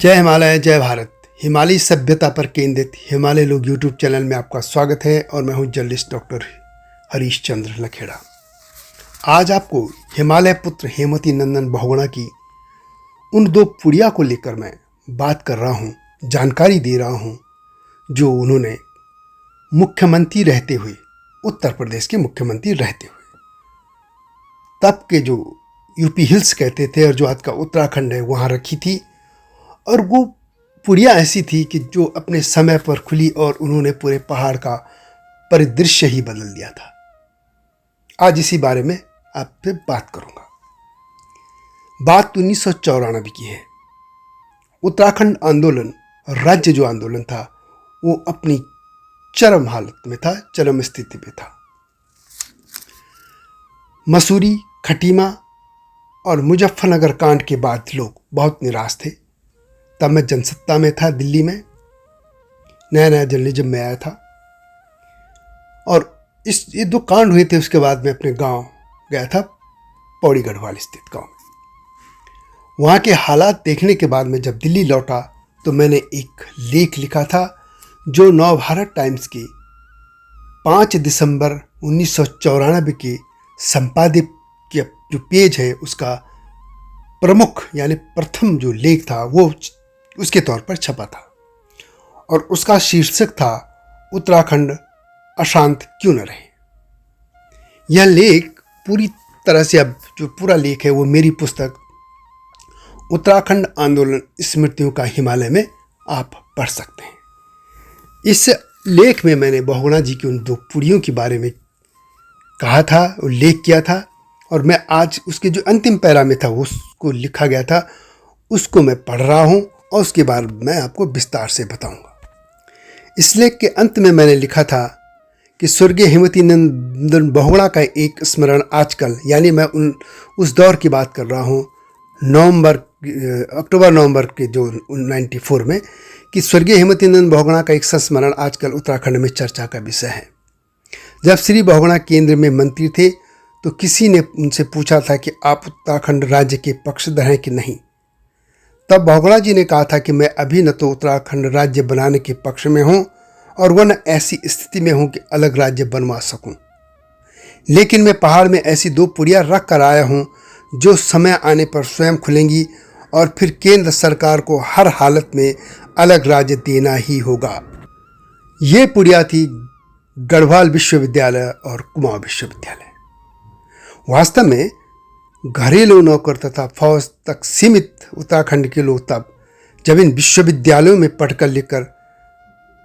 जय हिमालय जय भारत। हिमालयी सभ्यता पर केंद्रित हिमालय लोग यूट्यूब चैनल में आपका स्वागत है और मैं हूं जर्नलिस्ट डॉक्टर हरीश चंद्र लखेड़ा। आज आपको हिमालय पुत्र हेमवती नंदन बहुगुणा की उन दो पुड़िया को लेकर मैं बात कर रहा हूं, जानकारी दे रहा हूं, जो उन्होंने मुख्यमंत्री रहते हुए, उत्तर प्रदेश के मुख्यमंत्री रहते हुए, तब के जो यूपी हिल्स कहते थे और जो आज का उत्तराखंड है वहाँ रखी थी। और वो पुड़िया ऐसी थी कि जो अपने समय पर खुली और उन्होंने पूरे पहाड़ का परिदृश्य ही बदल दिया था। आज इसी बारे में आपसे बात करूंगा। बात 1994 की है। उत्तराखंड आंदोलन, राज्य जो आंदोलन था, वो अपनी चरम हालत में था, चरम स्थिति में था। मसूरी, खटीमा और मुजफ्फरनगर कांड के बाद लोग बहुत निराश थे। तब मैं जनसत्ता में था, दिल्ली में नया नया जर्नलिज्म में आया था और ये दो कांड हुए थे। उसके बाद मैं अपने गांव गया था, पौड़ी गढ़वाल स्थित गांव में। वहाँ के हालात देखने के बाद मैं जब दिल्ली लौटा तो मैंने एक लेख लिखा था जो नवभारत टाइम्स के 5 दिसंबर 1994 के संपादित के जो पेज है उसका प्रमुख यानी प्रथम जो लेख था वो उसके तौर पर छपा था और उसका शीर्षक था उत्तराखंड अशांत क्यों न रहे। यह लेख पूरी तरह से, अब जो पूरा लेख है वो मेरी पुस्तक उत्तराखंड आंदोलन स्मृतियों का हिमालय में आप पढ़ सकते हैं। इस लेख में मैंने बहुगुणा जी की उन दो पुड़ियों के बारे में कहा था, उल्लेख किया था और मैं आज उसके जो अंतिम पैरा में था उसको लिखा गया था, उसको मैं पढ़ रहा हूँ और उसके बाद मैं आपको विस्तार से बताऊंगा। इस लेख के अंत में मैंने लिखा था कि स्वर्गीय हेमवती नंदन बहुगुणा का एक स्मरण आजकल, यानी मैं उस दौर की बात कर रहा हूँ, अक्टूबर नवंबर के जो 94 में, कि स्वर्गीय हेमवती नंदन बहुगुणा का एक संस्मरण आजकल उत्तराखंड में चर्चा का विषय है। जब श्री बहुगुणा केंद्र में मंत्री थे तो किसी ने उनसे पूछा था कि आप उत्तराखंड राज्य के पक्षधर हैं कि नहीं। तब बहुगुणा जी ने कहा था कि मैं अभी न तो उत्तराखंड राज्य बनाने के पक्ष में हूँ और वह न ऐसी स्थिति में हूँ कि अलग राज्य बनवा सकूँ, लेकिन मैं पहाड़ में ऐसी दो पुड़िया रख कर आया हूँ जो समय आने पर स्वयं खुलेंगी और फिर केंद्र सरकार को हर हालत में अलग राज्य देना ही होगा। ये पुड़िया थी गढ़वाल विश्वविद्यालय और कुमाऊं विश्वविद्यालय। वास्तव में घरेलू नौकर तथा फौज तक सीमित उत्तराखंड के लोग तब जब इन विश्वविद्यालयों में पढ़कर लिखकर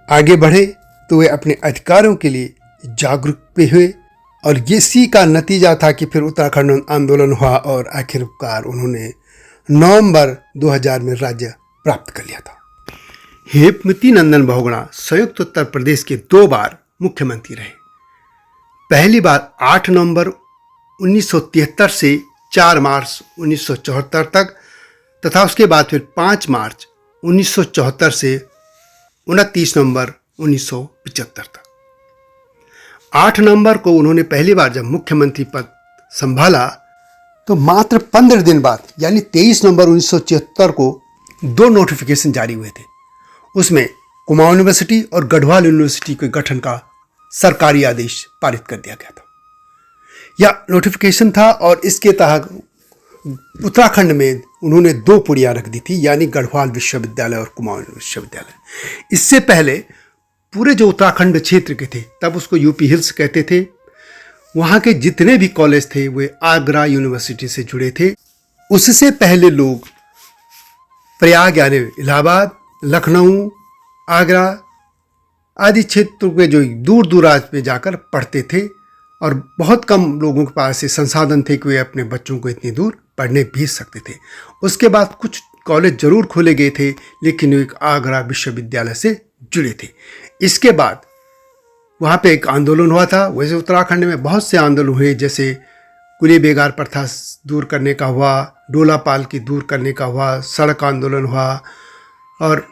आगे बढ़े तो वे अपने अधिकारों के लिए जागरूक भी हुए और इसी का नतीजा था कि फिर उत्तराखंड आंदोलन हुआ और आखिरकार उन्होंने नवंबर 2000 में राज्य प्राप्त कर लिया था। हेमवती नंदन बहुगुणा संयुक्त उत्तर प्रदेश के 2 बार मुख्यमंत्री रहे। पहली बार 8 नवंबर 1973 से 4 मार्च 1974 तक तथा उसके बाद फिर 5 मार्च 1974 से 29 नवंबर 1975 तक। 8 नवंबर को उन्होंने पहली बार जब मुख्यमंत्री पद संभाला तो मात्र 15 दिन बाद यानी 23 नवंबर 1974 को 2 नोटिफिकेशन जारी हुए थे। उसमें कुमाऊं यूनिवर्सिटी और गढ़वाल यूनिवर्सिटी के गठन का सरकारी आदेश पारित कर दिया गया था। यह नोटिफिकेशन था और इसके तहत उत्तराखंड में उन्होंने 2 पुड़िया रख दी थी, यानी गढ़वाल विश्वविद्यालय और कुमाऊं विश्वविद्यालय। इससे पहले पूरे जो उत्तराखंड क्षेत्र के थे, तब उसको यूपी हिल्स कहते थे, वहाँ के जितने भी कॉलेज थे वे आगरा यूनिवर्सिटी से जुड़े थे। उससे पहले लोग प्रयाग यानी इलाहाबाद, लखनऊ, आगरा आदि क्षेत्रों के जो दूर दूराज में जाकर पढ़ते थे और बहुत कम लोगों के पास ये संसाधन थे कि वे अपने बच्चों को इतनी दूर पढ़ने भेज सकते थे। उसके बाद कुछ कॉलेज जरूर खोले गए थे लेकिन वे आगरा विश्वविद्यालय से जुड़े थे। इसके बाद वहाँ पे एक आंदोलन हुआ था। वैसे उत्तराखंड में बहुत से आंदोलन हुए, जैसे कुली बेगार प्रथा दूर करने का हुआ, डोला पाल की दूर करने का हुआ, सड़क आंदोलन हुआ और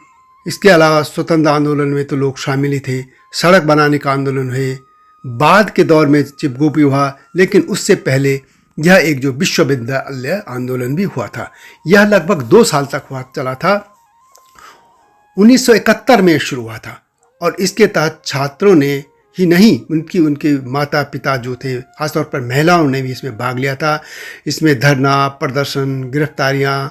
इसके अलावा स्वतंत्र आंदोलन में तो लोग शामिल ही थे। सड़क बनाने का आंदोलन हुए, बाद के दौर में चिपगोपी हुआ, लेकिन उससे पहले यह एक जो विश्वविद्यालय आंदोलन भी हुआ था। यह लगभग 2 साल तक हुआ चला था 1971 में शुरू हुआ था और इसके तहत छात्रों ने ही नहीं, उनके माता पिता जो थे, खासतौर पर महिलाओं ने भी इसमें भाग लिया था। इसमें धरना, प्रदर्शन, गिरफ्तारियां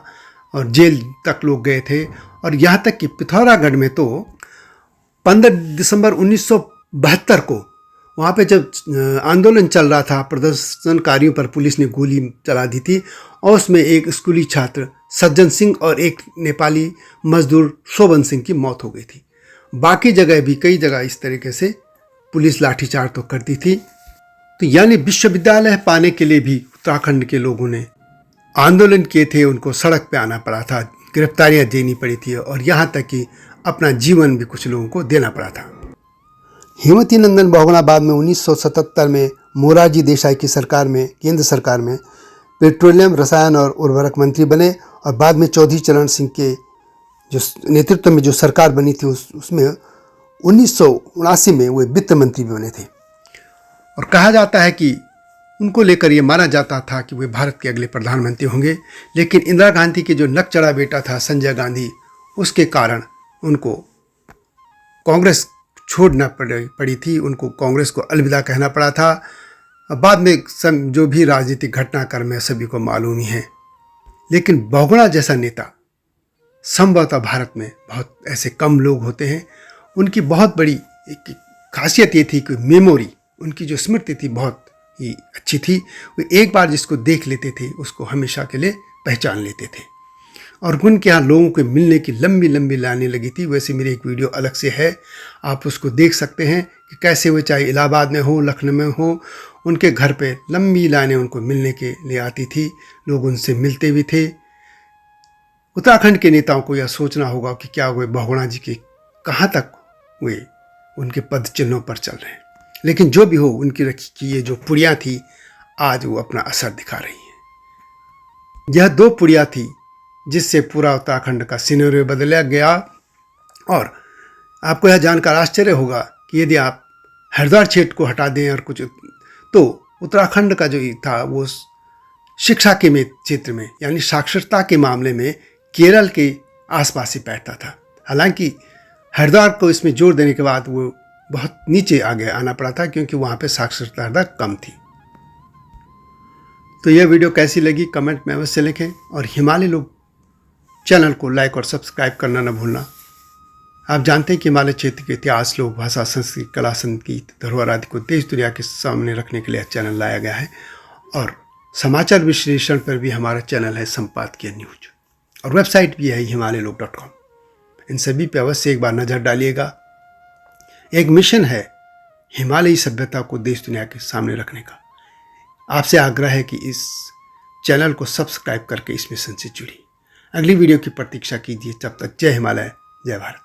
और जेल तक लोग गए थे। और यहाँ तक कि पिथौरागढ़ में तो 15 दिसंबर 1972 को वहाँ पे जब आंदोलन चल रहा था, प्रदर्शनकारियों पर पुलिस ने गोली चला दी थी और उसमें एक स्कूली छात्र सज्जन सिंह और एक नेपाली मजदूर शोभन सिंह की मौत हो गई थी। बाकी जगह भी कई जगह इस तरीके से पुलिस लाठीचार्ज तो करती थी। तो यानी विश्वविद्यालय पाने के लिए भी उत्तराखंड के लोगों ने आंदोलन किए थे, उनको सड़क पे आना पड़ा था, गिरफ्तारियां देनी पड़ी थी और यहाँ तक कि अपना जीवन भी कुछ लोगों को देना पड़ा था। हेमवती नंदन बहुगुणा बाद में 1977 में मोरारजी देसाई की सरकार में, केंद्र सरकार में पेट्रोलियम, रसायन और उर्वरक मंत्री बने और बाद में चौधरी चरण सिंह के जो नेतृत्व में जो सरकार बनी थी उसमें 1979 में वे वित्त मंत्री भी बने थे। और कहा जाता है कि उनको लेकर ये माना जाता था कि वे भारत के अगले प्रधानमंत्री होंगे, लेकिन इंदिरा गांधी के जो नकचढ़ा बेटा था संजय गांधी, उसके कारण उनको कांग्रेस छोड़ना पड़ी थी, उनको कांग्रेस को अलविदा कहना पड़ा था। बाद में जो भी राजनीतिक घटनाक्रम है सभी को मालूम ही है। लेकिन बहुगुणा जैसा नेता संभवतः भारत में बहुत ऐसे कम लोग होते हैं। उनकी बहुत बड़ी एक खासियत ये थी कि मेमोरी, उनकी जो स्मृति थी बहुत ही अच्छी थी। वे एक बार जिसको देख लेते थे उसको हमेशा के लिए पहचान लेते थे और उनके यहाँ लोगों के मिलने की लंबी लंबी लाइनें लगी थी। वैसे मेरी एक वीडियो अलग से है, आप उसको देख सकते हैं कि कैसे वो चाहे इलाहाबाद में हो, लखनऊ में हो, उनके घर पे लंबी लाइनें उनको मिलने के लिए आती थी, लोग उनसे मिलते भी थे। उत्तराखंड के नेताओं को यह सोचना होगा कि क्या वे बहुगुणा जी के कहाँ तक वे उनके पद चिन्हों पर चल रहे हैं। लेकिन जो भी हो, उनकी रखी की ये जो पुड़ियाँ थी आज वो अपना असर दिखा रही हैं। यह 2 पुड़ियाँ थी जिससे पूरा उत्तराखंड का सिनेरियो बदला गया। और आपको यह जानकर आश्चर्य होगा कि यदि आप हरिद्वार क्षेत्र को हटा दें और कुछ, तो उत्तराखंड का जो था वो शिक्षा के क्षेत्र में यानी साक्षरता के मामले में केरल के आसपास ही बैठता था। हालांकि हरिद्वार को इसमें जोड़ देने के बाद वो बहुत नीचे आगे आना पड़ा था क्योंकि वहाँ पे साक्षरता दर कम थी। तो यह वीडियो कैसी लगी कमेंट में अवश्य लिखें और हिमालय लोग चैनल को लाइक और सब्सक्राइब करना न भूलना। आप जानते हैं कि हिमालय क्षेत्र के इतिहास, लोक भाषा, संस्कृति, कला, संगीत, धरोहर आदि को देश दुनिया के सामने रखने के लिए चैनल लाया गया है। और समाचार विश्लेषण पर भी हमारा चैनल है संपादकीय न्यूज और वेबसाइट भी है himalayalok.com। इन सभी पे अवश्य एक बार नज़र डालिएगा। एक मिशन है हिमालयी सभ्यता को देश दुनिया के सामने रखने का। आपसे आग्रह है कि इस चैनल को सब्सक्राइब करके इस मिशन से जुड़िए। अगली वीडियो की प्रतीक्षा कीजिए। तब तक जय हिमालय, जय भारत।